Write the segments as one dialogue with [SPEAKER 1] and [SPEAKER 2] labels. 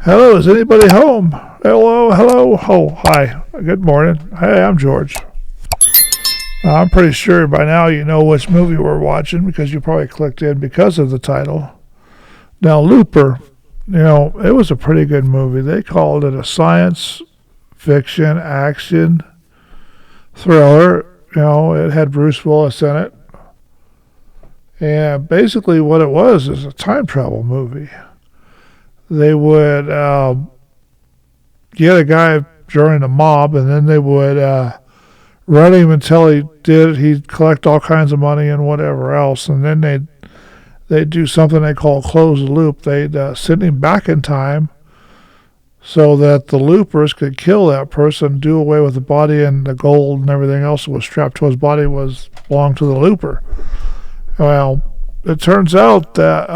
[SPEAKER 1] Hello, is anybody home? Hello, hello, oh, hi. Good morning. Hey, I'm George. I'm pretty sure by now you know which movie we're watching because you probably clicked in because of the title. Now, Looper, it was a pretty good movie. They called it a science fiction action thriller. It had Bruce Willis in it. And basically what it was is a time travel movie. They would get a guy during a mob, and then they would run him until he'd collect all kinds of money and whatever else, and then they'd do something they call close the loop. They'd send him back in time so that the loopers could kill that person, do away with the body, and the gold and everything else that was strapped to his body belonged to the looper. Well, it turns out that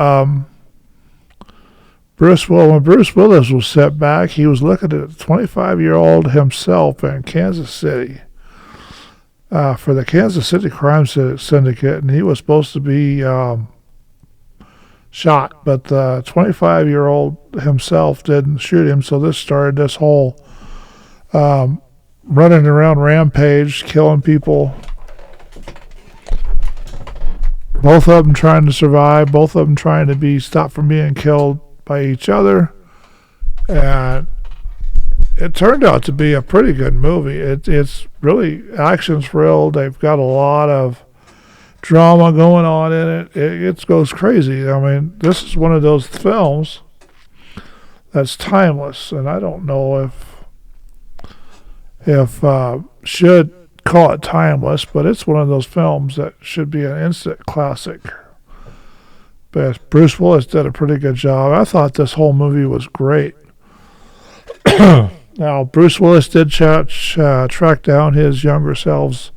[SPEAKER 1] when Bruce Willis was set back, he was looking at a 25-year-old himself in Kansas City for the Kansas City crime syndicate, and he was supposed to be shot, but the 25-year-old himself didn't shoot him, so this started this whole running around rampage, killing people. Both of them trying to survive, both of them trying to be stopped from being killed by each other, and it turned out to be a pretty good movie. It's really action thrilled. They've got a lot of drama going on in it. It goes crazy. I mean, this is one of those films that's timeless, and I don't know if should call it timeless, but it's one of those films that should be an instant classic. But Bruce Willis did a pretty good job. I thought this whole movie was great. Now, Bruce Willis did track down his younger self's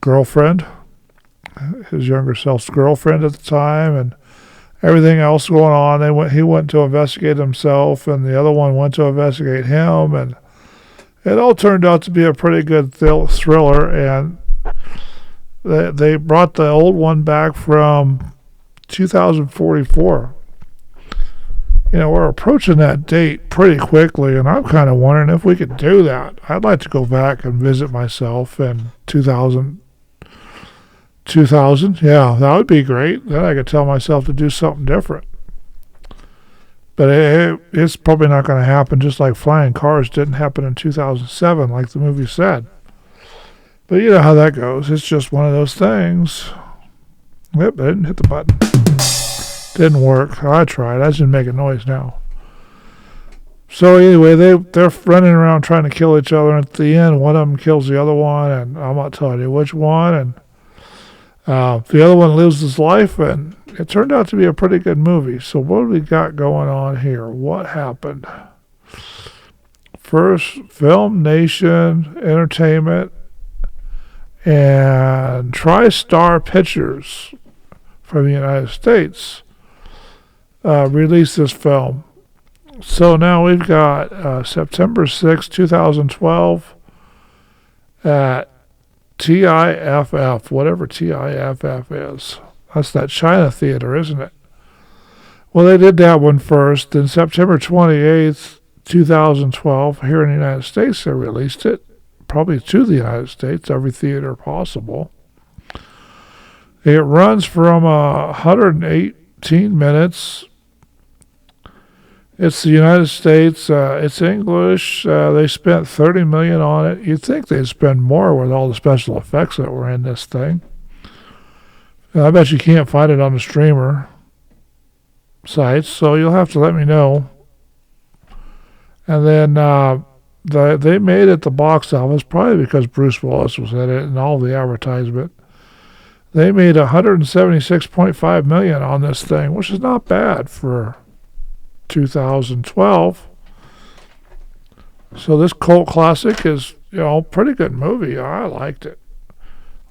[SPEAKER 1] girlfriend, his younger self's girlfriend at the time, and everything else going on. He went to investigate himself, and the other one went to investigate him, and it all turned out to be a pretty good thriller. And they brought the old one back from 2044. We're approaching that date pretty quickly, and I'm kind of wondering if we could do that. I'd like to go back and visit myself in 2000. Yeah, that would be great. Then I could tell myself to do something different. But it's probably not going to happen, just like flying cars didn't happen in 2007, like the movie said. But you know how that goes. It's just one of those things. Yep, I didn't hit the button. Didn't work. I tried. I just didn't make a noise now. So anyway, they're running around trying to kill each other. And at the end, one of them kills the other one, and I'm not telling you which one. And the other one lives his life, and it turned out to be a pretty good movie. So what do we got going on here? What happened? First, Film Nation Entertainment and TriStar Pictures from the United States released this film. So now we've got September 6, 2012 at TIFF, whatever TIFF is. That's that China theater, isn't it? Well, they did that one first. Then September 28th, 2012, here in the United States, they released it. Probably to the United States, every theater possible. It runs from 118 minutes. It's the United States. It's English. They spent $30 million on it. You'd think they'd spend more with all the special effects that were in this thing. I bet you can't find it on the streamer sites, so you'll have to let me know. And then they made it the box office, probably because Bruce Willis was in it and all the advertisement. They made $176.5 million on this thing, which is not bad for 2012. So this cult classic is, pretty good movie. I liked it.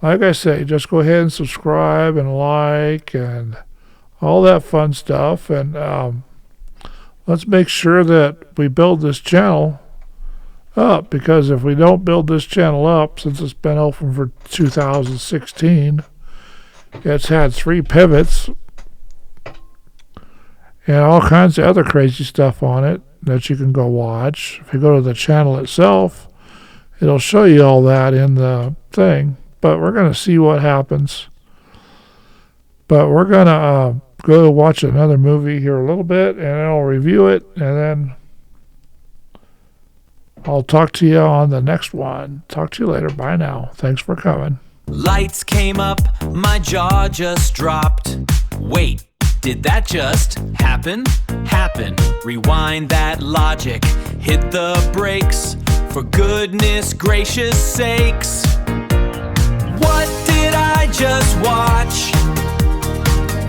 [SPEAKER 1] Like I say, just go ahead and subscribe and like and all that fun stuff. And let's make sure that we build this channel up, because if we don't build this channel up, since it's been open for 2016, it's had 3 pivots, and all kinds of other crazy stuff on it that you can go watch. If you go to the channel itself, it'll show you all that in the thing. But we're going to see what happens. But we're going to go watch another movie here a little bit, and I'll review it, and then I'll talk to you on the next one. Talk to you later. Bye now. Thanks for coming.
[SPEAKER 2] Lights came up, my jaw just dropped. Wait, did that just happen? Happen. Rewind that logic. Hit the brakes. For goodness gracious sakes. What did I just watch?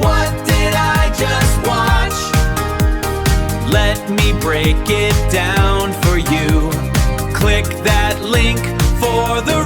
[SPEAKER 2] What did I just watch? Let me break it down for you. Click that link for the